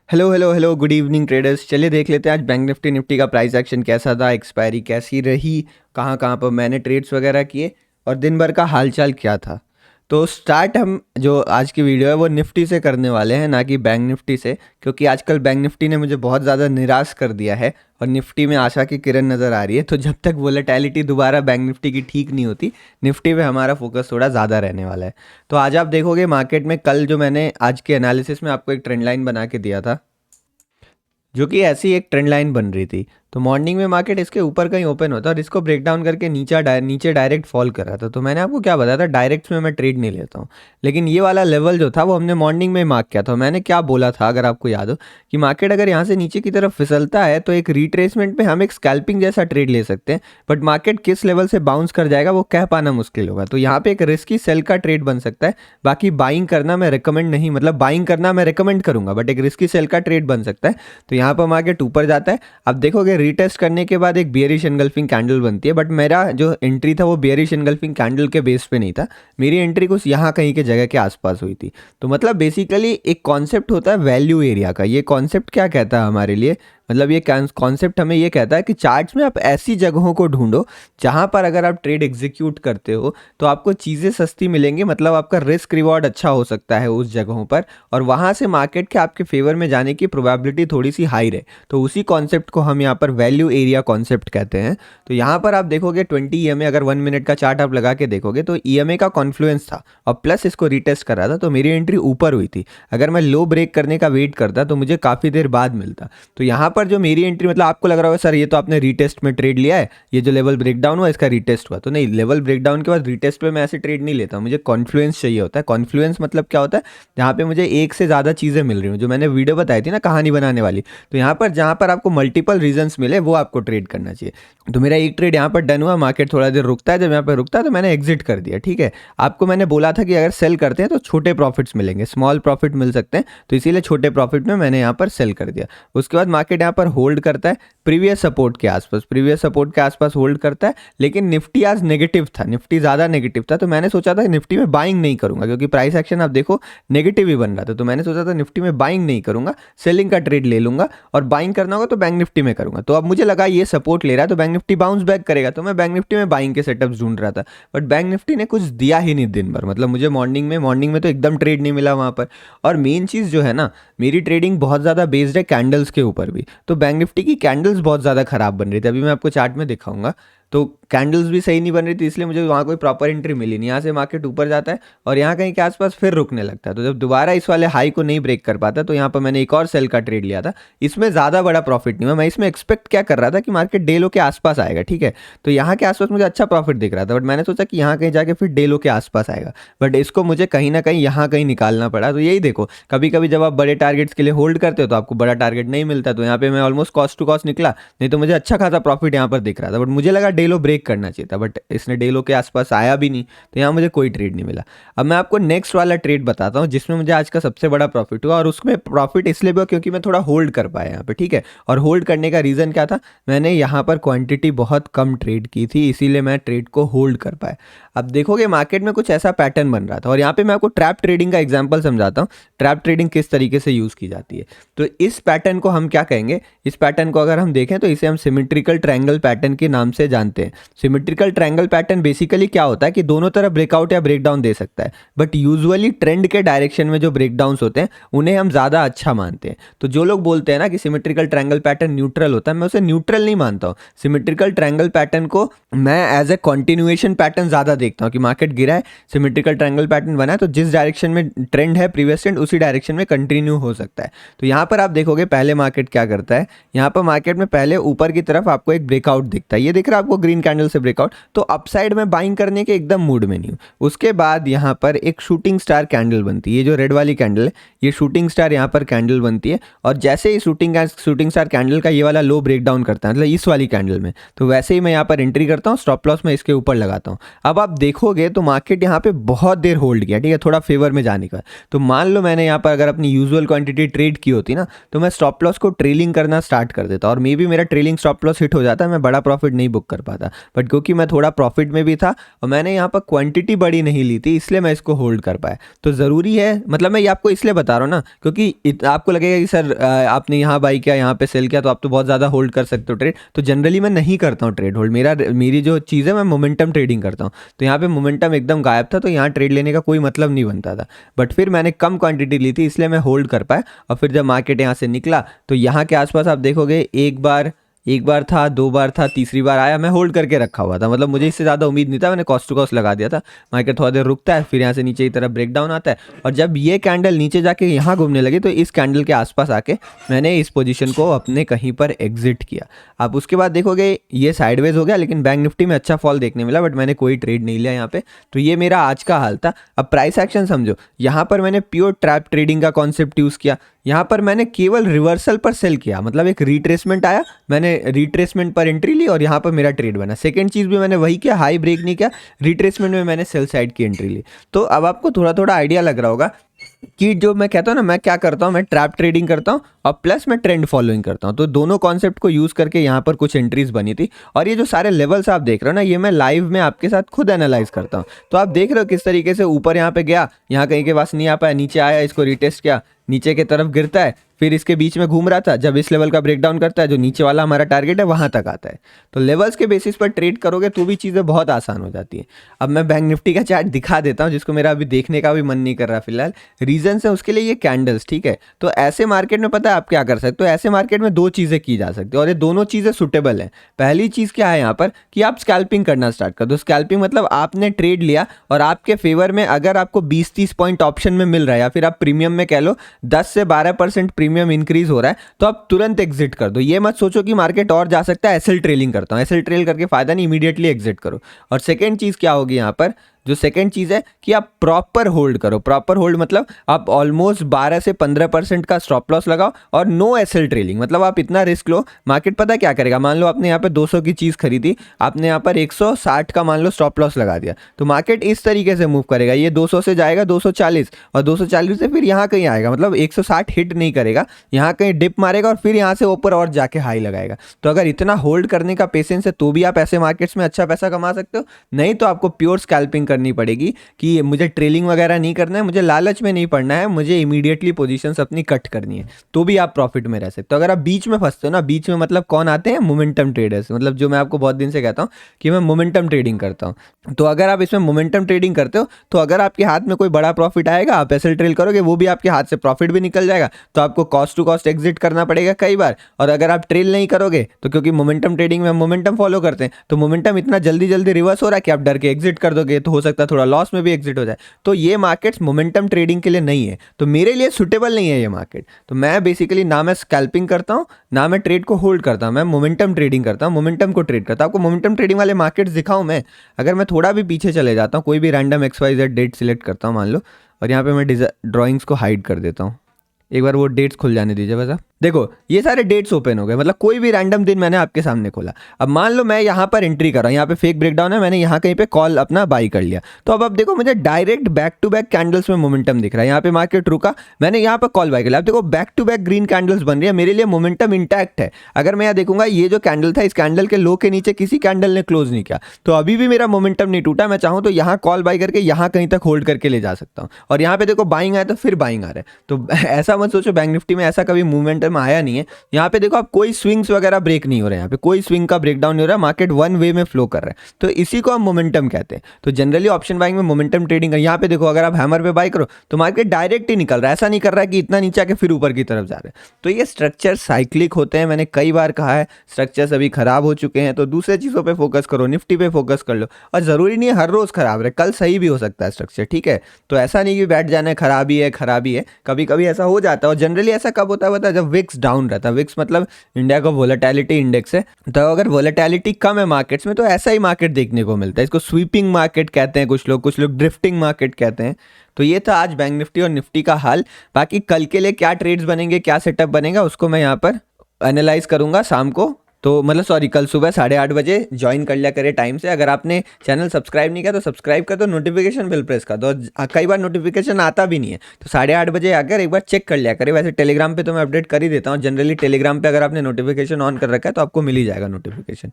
Hello hello hello good evening traders. चलिए देख लेते हैं आज बैंक निफ्टी निफ्टी का प्राइस एक्शन कैसा था, एक्सपायरी कैसी रही, कहाँ कहाँ पर मैंने ट्रेड्स वगैरह किए और दिन भर का हालचाल क्या था। तो स्टार्ट हम जो आज की वीडियो है वो निफ्टी से करने वाले हैं, ना कि बैंक निफ्टी से, क्योंकि आजकल बैंक निफ्टी ने मुझे बहुत ज़्यादा निराश कर दिया है और निफ्टी में आशा की किरण नज़र आ रही है। तो जब तक वोलेटिलिटी दोबारा बैंक निफ्टी की ठीक नहीं होती, निफ्टी पे हमारा फोकस थोड़ा ज़्यादा रहने वाला है। तो आज आप देखोगे मार्केट में, कल जो मैंने आज के एनालिसिस में आपको एक ट्रेंड लाइन बना के दिया था, जो कि ऐसी एक ट्रेंड लाइन बन रही थी, तो मॉर्निंग में मार्केट इसके ऊपर कहीं ओपन होता और इसको ब्रेक डाउन करके नीचे डायरेक्ट फॉल कर रहा था। तो मैंने आपको क्या बताया था, डायरेक्ट में मैं ट्रेड नहीं लेता हूँ, लेकिन ये वाला लेवल जो था वो हमने मॉर्निंग में मार्क किया था। मैंने क्या बोला था, अगर आपको याद हो, कि मार्केट अगर यहाँ से नीचे की तरफ फिसलता है तो एक रिट्रेसमेंट पे हम एक स्कैल्पिंग जैसा ट्रेड ले सकते हैं, बट मार्केट किस लेवल से बाउंस कर जाएगा वो कह पाना मुश्किल होगा। तो यहाँ पे एक रिस्की सेल का ट्रेड बन सकता है। बाकी बाइंग करना मैं रिकमेंड नहीं, मतलब बाइंग करना मैं रिकमेंड करूंगा, बट एक रिस्की सेल का ट्रेड बन सकता है। तो यहाँ पर मार्केट ऊपर जाता है, अब देखोगे रीटेस्ट करने के बाद एक बियरिश एनगल्फिंग कैंडल बनती है, बट मेरा जो एंट्री था वो बियरिश एनगल्फिंग कैंडल के बेस पे नहीं था, मेरी एंट्री कुछ यहाँ कहीं के जगह के आसपास हुई थी। तो मतलब बेसिकली एक कॉन्सेप्ट होता है वैल्यू एरिया का। ये कॉन्सेप्ट क्या कहता है हमारे लिए, मतलब ये कॉन्सेप्ट हमें ये कहता है कि चार्ट्स में आप ऐसी जगहों को ढूंढो जहां पर अगर आप ट्रेड एग्जीक्यूट करते हो तो आपको चीज़ें सस्ती मिलेंगी, मतलब आपका रिस्क रिवॉर्ड अच्छा हो सकता है उस जगहों पर, और वहां से मार्केट के आपके फेवर में जाने की प्रोबेबिलिटी थोड़ी सी हाई रहे। तो उसी कॉन्सेप्ट को हम यहाँ पर वैल्यू एरिया कॉन्सेप्ट कहते हैं। तो यहाँ पर आप देखोगे 20 EMA, अगर 1 मिनट का चार्ट आप लगा के देखोगे तो EMA का कॉन्फ्लुएंस था और प्लस इसको रिटेस्ट कर रहा था, तो मेरी एंट्री ऊपर हुई थी। अगर मैं लो ब्रेक करने का वेट करता तो मुझे काफ़ी देर बाद मिलता। तो यहाँ पर जो मेरी एंट्री, मतलब आपको लग रहा होगा सर ये तो आपने रीटेस्ट में ट्रेड लिया है, ये जो लेवल ब्रेकडाउन हुआ इसका रीटेस्ट हुआ। तो नहीं, लेवल ब्रेकडाउन के बाद रीटेस्ट पे मैं ऐसे ट्रेड नहीं लेता, मुझे कॉन्फ्लुएंस चाहिए होता है। कॉन्फ्लुएंस मतलब क्या होता है, जहाँ पे मुझे एक से ज़्यादा चीज़ें मिल रही हूँ, जो मैंने वीडियो बताई थी ना कहानी बनाने वाली। तो यहाँ पर जहाँ पर आपको मल्टीपल रीजंस मिले वो आपको ट्रेड करना चाहिए। तो मेरा एक ट्रेड यहाँ पर डन हुआ, मार्केट थोड़ा देर रुकता है, जब यहाँ पर रुकता है तो मैंने एग्जिट कर दिया। ठीक है, आपको मैंने बोला था कि अगर सेल करते हैं तो छोटे प्रॉफिट्स मिलेंगे, स्मॉल प्रॉफिट मिल सकते हैं, तो इसीलिए छोटे प्रॉफिट में मैंने यहाँ पर सेल कर दिया। उसके बाद मार्केट यहाँ पर होल्ड करता है प्रीवियस सपोर्ट के आसपास, प्रीवियस सपोर्ट के आसपास होल्ड करता है, लेकिन निफ्टी आज नेगेटिव था, निफ्टी ज़्यादा नेगेटिव था। तो मैंने सोचा था निफ्टी में बाइंग नहीं करूंगा, क्योंकि प्राइस एक्शन आप देखो नेगेटिव ही बन रहा था। तो मैंने सोचा था निफ्टी में बाइंग नहीं करूंगा, सेलिंग का ट्रेड ले लूंगा, और बाइंग करना होगा तो बैंक निफ्टी में करूंगा। तो अब मुझे लगा ये सपोर्ट ले रहा है तो बैंक निफ्टी बाउंस बैक करेगा, तो मैं बैंक निफ्टी में बाइंग के सेटअप्स ढूंढ रहा था, बट बैंक निफ्टी ने कुछ दिया ही नहीं दिन भर। मतलब मुझे मॉर्निंग में तो एकदम ट्रेड नहीं मिला वहाँ पर। और मेन चीज़ जो है ना, मेरी ट्रेडिंग बहुत ज़्यादा बेस्ड है कैंडल्स के ऊपर भी, तो बैंक निफ्टी की कैंडल्स बहुत ज़्यादा खराब बन रही थी। अभी मैं आपको चार्ट में दिखाऊंगा, तो कैंडल्स भी सही नहीं बन रही थी, इसलिए मुझे वहाँ कोई प्रॉपर एंट्री मिली नहीं। यहाँ से मार्केट ऊपर जाता है और यहाँ कहीं के आसपास फिर रुकने लगता है, तो जब दोबारा इस वाले हाई को नहीं ब्रेक कर पाता तो यहाँ पर मैंने एक और सेल का ट्रेड लिया था। इसमें ज़्यादा बड़ा प्रॉफिट नहीं हुआ, मैं इसमें एक्सपेक्ट क्या कर रहा था कि मार्केट डे लो के आसपास आएगा। ठीक है, तो यहाँ के आसपास मुझे अच्छा प्रॉफिट दिख रहा था, बट मैंने सोचा कि यहाँ कहीं जाके फिर डे लो के आसपास आएगा, बट इसको मुझे कहीं ना कहीं यहाँ कहीं निकालना पड़ा। तो यही देखो, कभी कभी जब आप बड़े टारगेट्स के लिए होल्ड करते हो तो आपको बड़ा टारगेट नहीं मिलता। तो यहाँ पे मैं ऑलमोस्ट कॉस्ट टू कॉस्ट निकला, नहीं तो मुझे अच्छा खासा प्रॉफिट यहाँ पर दिख रहा था, बट मुझे लगा डे लो ब्रेक करना चाहिए था, बट इसने डे लो के आसपास आया भी नहीं, तो यहाँ मुझे कोई ट्रेड नहीं मिला। अब मैं आपको नेक्स्ट वाला ट्रेड बताता हूँ जिसमें मुझे आज का सबसे बड़ा प्रॉफिट हुआ, और उसमें प्रॉफिट इसलिए भी हुआ क्योंकि मैं थोड़ा होल्ड कर पाया यहाँ पे। ठीक है, और होल्ड करने का रीज़न क्या था, मैंने यहाँ पर क्वांटिटी बहुत कम ट्रेड की थी, इसीलिए मैं ट्रेड को होल्ड कर पाया। अब देखोगे मार्केट में कुछ ऐसा पैटर्न बन रहा था, और यहाँ पे मैं आपको ट्रैप ट्रेडिंग का एग्जांपल समझाता हूँ, ट्रैप ट्रेडिंग किस तरीके से यूज़ की जाती है। तो इस पैटर्न को हम क्या कहेंगे, इस पैटर्न को अगर हम देखें तो इसे हम सिमेट्रिकल ट्रायंगल पैटर्न के नाम से जानते हैं। सिमेट्रिकल ट्रायंगल पैटर्न बेसिकली क्या होता है कि दोनों तरफ ब्रेकआउट या ब्रेकडाउन दे सकता है, बट यूजुअली ट्रेंड के डायरेक्शन में जो ब्रेकडाउन्स होते हैं उन्हें हम ज़्यादा अच्छा मानते हैं। तो जो लोग बोलते हैं ना कि सिमेट्रिकल ट्रायंगल पैटर्न न्यूट्रल होता है, मैं उसे न्यूट्रल नहीं मानता हूँ। सिमेट्रिकल ट्रायंगल पैटर्न को मैं एज ए कॉन्टिन्यूएशन पैटर्न ज़्यादा देखता हूँ, कि मार्केट गिरा है, सिमेट्रिकल ट्रायंगल पैटर्न बना है, तो जिस डायरेक्शन में ट्रेंड है प्रीवियस ट्रेंड उसी डायरेक्शन में कंटिन्यू हो सकता है। तो यहाँ पर आप देखोगे पहले मार्केट क्या करता है, यहाँ पर मार्केट में पहले ऊपर की तरफ आपको एक ब्रेकआउट दिखता है, ये दिख रहा है आपको ग्रीन कैंडल से ब्रेकआउट, तो अपसाइड में बाइंग करने के एकदम मूड में नहीं हूँ। उसके बाद यहाँ पर एक शूटिंग स्टार कैंडल बनती है, ये जो रेड वाली कैंडल है ये शूटिंग स्टार यहाँ पर कैंडल बनती है, और जैसे ही शूटिंग स्टार कैंडल का ये वाला लो ब्रेकडाउन करता है, मतलब इस वाली कैंडल में, तो वैसे ही मैं यहाँ पर एंट्री करता हूँ, स्टॉप लॉस में इसके ऊपर लगाता हूँ। अब आप देखोगे तो मार्केट यहाँ पे बहुत देर होल्ड किया, ठीक है, थोड़ा फेवर में जाने का। तो मान लो मैंने यहाँ पर अगर अपनी यूजुअल क्वांटिटी ट्रेड की होती ना, तो मैं स्टॉप लॉस को ट्रेलिंग करना स्टार्ट कर देता और मे बी मेरा ट्रेलिंग स्टॉप लॉस हिट हो जाता, मैं बड़ा प्रॉफिट नहीं बुक कर पाता। बट क्योंकि मैं थोड़ा प्रॉफिट में भी था और मैंने यहाँ पर क्वांटिटी बड़ी नहीं ली थी, इसलिए मैं इसको होल्ड कर पाया। तो ज़रूरी है, मतलब मैं ये आपको इसलिए बता रहा हूँ ना, क्योंकि आपको लगेगा कि सर आपने यहाँ बाई किया, यहाँ पे सेल किया, तो आप तो बहुत ज़्यादा होल्ड कर सकते हो ट्रेड। तो जनरली मैं नहीं करता हूँ ट्रेड होल्ड, मेरी जो चीज़ है मैं मोमेंटम ट्रेडिंग करता हूँ। तो यहाँ पे मोमेंटम एकदम गायब था, तो यहाँ ट्रेड लेने का कोई मतलब नहीं बनता था। बट फिर मैंने कम क्वांटिटी ली थी, इसलिए मैं होल्ड कर पाया। और फिर जब मार्केट यहाँ से निकला तो यहाँ के आसपास आप देखोगे एक बार था, दो बार था, तीसरी बार आया, मैं होल्ड करके रखा हुआ था। मतलब मुझे इससे ज़्यादा उम्मीद नहीं था, मैंने कॉस्ट टू कॉस्ट लगा दिया था। मार्केट थोड़ा देर रुकता है, फिर यहाँ से नीचे की तरफ ब्रेकडाउन आता है, और जब ये कैंडल नीचे जाके यहाँ घूमने लगी तो इस कैंडल के आसपास आके मैंने इस पोजीशन को अपने कहीं पर एग्जिट किया। आप उसके बाद देखोगे ये साइडवेज हो गया, लेकिन बैंक निफ्टी में अच्छा फॉल देखने मिला, बट मैंने कोई ट्रेड नहीं लिया यहाँ पे। तो ये मेरा आज का हाल था। अब प्राइस एक्शन समझो, यहाँ पर मैंने प्योर ट्रैप ट्रेडिंग का कॉन्सेप्ट यूज़ किया। यहाँ पर मैंने केवल रिवर्सल पर सेल किया, मतलब एक रिट्रेसमेंट आया, मैंने रिट्रेसमेंट पर एंट्री ली और यहाँ पर मेरा ट्रेड बना। सेकंड चीज़ भी मैंने वही किया, हाई ब्रेक नहीं किया, रिट्रेसमेंट में मैंने सेल साइड की एंट्री ली। तो अब आपको थोड़ा थोड़ा आइडिया लग रहा होगा कि जो मैं कहता हूँ ना, मैं क्या करता हूँ, मैं ट्रैप ट्रेडिंग करता हूँ और प्लस मैं ट्रेंड फॉलोइंग करता हूँ। तो दोनों कॉन्सेप्ट को यूज़ करके यहाँ पर कुछ एंट्रीज बनी थी। और ये जो सारे लेवल्स आप देख रहे हो ना, ये मैं लाइव में आपके साथ खुद एनालाइज करता हूँ। तो आप देख रहे हो किस तरीके से ऊपर यहाँ पे गया, यहाँ कहीं के पास नहीं आ पाया, नीचे आया, इसको रिटेस्ट किया, नीचे की तरफ गिरता है, फिर इसके बीच में घूम रहा था, जब इस लेवल का ब्रेकडाउन करता है, जो नीचे वाला हमारा टारगेट है वहाँ तक आता है। तो लेवल्स के बेसिस पर ट्रेड करोगे तो भी चीज़ें बहुत आसान हो जाती है। अब मैं बैंक निफ्टी का चार्ट दिखा देता हूँ, जिसको मेरा अभी देखने का भी मन नहीं कर रहा फिलहाल। रीजंस है उसके लिए ये कैंडल्स, ठीक है। तो ऐसे मार्केट में पता है आप क्या कर सकते हो, ऐसे मार्केट में दो चीज़ें की जा सकती है और ये दोनों चीज़ें सुटेबल है। पहली चीज़ क्या है यहाँ पर कि आप स्कैल्पिंग करना स्टार्ट कर दो। स्कैल्पिंग मतलब आपने ट्रेड लिया और आपके फेवर में अगर आपको 20-30 पॉइंट ऑप्शन में मिल रहा है, या फिर आप प्रीमियम में कह लो 10 से 12% प्रीमियम इंक्रीज हो रहा है, तो आप तुरंत एग्जिट कर दो। ये मत सोचो कि मार्केट और जा सकता है, एसएल ट्रेलिंग करता हूँ, एसएल ट्रेल करके फायदा नहीं, इमीडिएटली एग्जिट करो। और सेकेंड चीज़ क्या होगी यहाँ पर, जो सेकंड चीज़ है कि आप प्रॉपर होल्ड करो। प्रॉपर होल्ड मतलब आप ऑलमोस्ट 12 से 15% का स्टॉप लॉस लगाओ और नो एसएल ट्रेलिंग, मतलब आप इतना रिस्क लो। मार्केट पता क्या करेगा, मान लो आपने यहाँ पे 200 की चीज़ खरीदी, आपने यहाँ पर 160 का मान लो स्टॉप लॉस लगा दिया, तो मार्केट इस तरीके से मूव करेगा, ये 200 से जाएगा 240 और 240 से फिर यहाँ कहीं आएगा, मतलब 160 हिट नहीं करेगा, यहाँ कहीं डिप मारेगा और फिर यहाँ से ऊपर और जाके हाई लगाएगा। तो अगर इतना होल्ड करने का पेशेंस है तो भी आप ऐसे मार्केट्स में अच्छा पैसा कमा सकते हो। नहीं तो आपको प्योर स्कैल्पिंग करनी पड़ेगी कि मुझे ट्रेलिंग वगैरह नहीं करना है, मुझे लालच में नहीं पड़ना है, मुझे इमीडिएटली पोजीशंस अपनी कट करनी है, तो भी आप प्रॉफिट में रह सकते हो। अगर आप बीच में फंसते हो ना, बीच में मतलब कौन आते हैं, मोमेंटम ट्रेडर्स, मतलब जो मैं आपको बहुत दिन से कहता हूँ कि मैं मोमेंटम ट्रेडिंग करता हूँ। तो अगर आप इसमें मोमेंटम ट्रेडिंग करते हो तो अगर आपके हाथ में कोई बड़ा प्रॉफिट आएगा, आप एसएल ट्रेल करोगे, वो भी आपके हाथ से प्रॉफिट भी निकल जाएगा, तो आपको कॉस्ट टू कॉस्ट एग्जिट करना पड़ेगा कई बार। और अगर आप ट्रेल नहीं करोगे तो क्योंकि मोमेंटम ट्रेडिंग में मोमेंटम फॉलो करते हैं, तो मोमेंटम इतना जल्दी जल्दी रिवर्स हो रहा है कि आप डर के एग्जिट कर दोगे, तो हो सकता है थोड़ा लॉस में भी एग्जिट हो जाए। तो ये मार्केट्स मोमेंटम ट्रेडिंग के लिए नहीं है, तो मेरे लिए सुटेबल नहीं है ये मार्केट। तो मैं बेसिकली ना मैं स्कैल्पिंग करता हूँ, ना मैं ट्रेड को होल्ड करता हूँ, मैं मोमेंटम ट्रेडिंग करता हूँ, मोमेंटम को ट्रेड करता हूँ। आपको मोमेंटम ट्रेडिंग वाले मार्केट्स दिखाऊं मैं, अगर मैं थोड़ा भी पीछे चले जाता हूँ, कोई भी रैंडम XYZ डेट सिलेक्ट करता हूँ मान लो, और यहाँ पे मैं ड्राइंग्स को हाइड कर देता हूँ, एक बार वो डेट्स खुल जाने दीजिए बस। आप देखो ये सारे डेट्स ओपन हो गए, मतलब कोई भी रैंडम दिन मैंने आपके सामने खोला। अब मान लो मैं यहाँ पर एंट्री कर रहा हूँ, यहाँ पे फेक ब्रेकडाउन है, मैंने यहाँ कहीं पे कॉल अपना बाई कर लिया, तो अब देखो मुझे direct back to back candles में मोमेंटम दिख रहा है। यहाँ पे मार्केट रुका, मैंने यहाँ पर कॉल बाई कर लिया, अब देखो back to back green candles बन रही है, मेरे लिए मोमेंटम इंटैक्ट है। अगर मैं यहाँ देखूंगा ये जो कैंडल था, इस कैंडल के लो के नीचे किसी कैंडल ने क्लोज नहीं किया, तो अभी भी मेरा मोमेंटम नहीं टूटा। मैं चाहूँ तो यहाँ कॉल बाई करके यहाँ कहीं तक होल्ड करके ले जा सकता हूँ, और यहाँ पे देखो बाइंग आया तो फिर बाइंग आ रहा है। तो ऐसा मत सोचो बैंक निफ्टी में ऐसा कभी मोमेंटम आया नहीं है। यहाँ पे देखो आप कोई स्विंग्स वगैरह ब्रेक नहीं हो रहे हैं, यहाँ पे कोई स्विंग का ब्रेकडाउन नहीं हो रहा है, मार्केट वन वे में फ्लो कर रहा है, तो इसी को हम मोमेंटम कहते हैं। तो जनरली ऑप्शन बाइंग में मोमेंटम ट्रेडिंग है। यहाँ पे देखो अगर आप हैमर पे बाई करो तो मार्केट डायरेक्ट ही निकल रहा है, ऐसा नहीं कर रहा है कि इतना नीचे आके फिर ऊपर की तरफ जा रहा है। तो ये स्ट्रक्चर साइक्लिक होते हैं, मैंने कई बार कहा है, स्ट्रक्चर्स अभी खराब हो चुके हैं, तो दूसरे चीज़ों पर फोकस करो, निफ्टी पे फोकस कर लो। और ज़रूरी नहीं है हर रोज़ खराब रहे, कल सही भी हो सकता है स्ट्रक्चर, ठीक है। तो ऐसा नहीं कि बैठ जाना है खराबी है खराबी है, कभी कभी ऐसा हो जाता है। और जनरली ऐसा कब होता है जब विक्स डाउन रहता है। विक्स मतलब इंडिया का वोलेटिलिटी इंडेक्स है, तो अगर वोलेटिलिटी कम है मार्केट्स में तो ऐसा ही मार्केट देखने को मिलता है। इसको स्वीपिंग मार्केट कहते हैं कुछ लोग ड्रिफ्टिंग मार्केट कहते हैं। तो ये था आज बैंक निफ्टी और निफ्टी का हाल। बाकी कल के लिए क्या ट्रेड्स बनेंगे, क्या सेटअप बनेगा, उसको मैं यहाँ पर एनालाइज करूंगा शाम को। तो मतलब सॉरी, कल सुबह 8:30 बजे ज्वाइन कर लिया करे टाइम से। अगर आपने चैनल सब्सक्राइब नहीं किया तो सब्सक्राइब कर दो, नोटिफिकेशन बिल प्रेस कर दो। कई बार नोटिफिकेशन आता भी नहीं है, तो 8:30 बजे आकर एक बार चेक कर लिया करे। वैसे टेलीग्राम पे तो मैं अपडेट कर ही देता हूँ जनरली। टेलीग्राम पे अगर आपने नोटिफिकेशन ऑन कर रखा है तो आपको मिल ही जाएगा नोटिफिकेशन।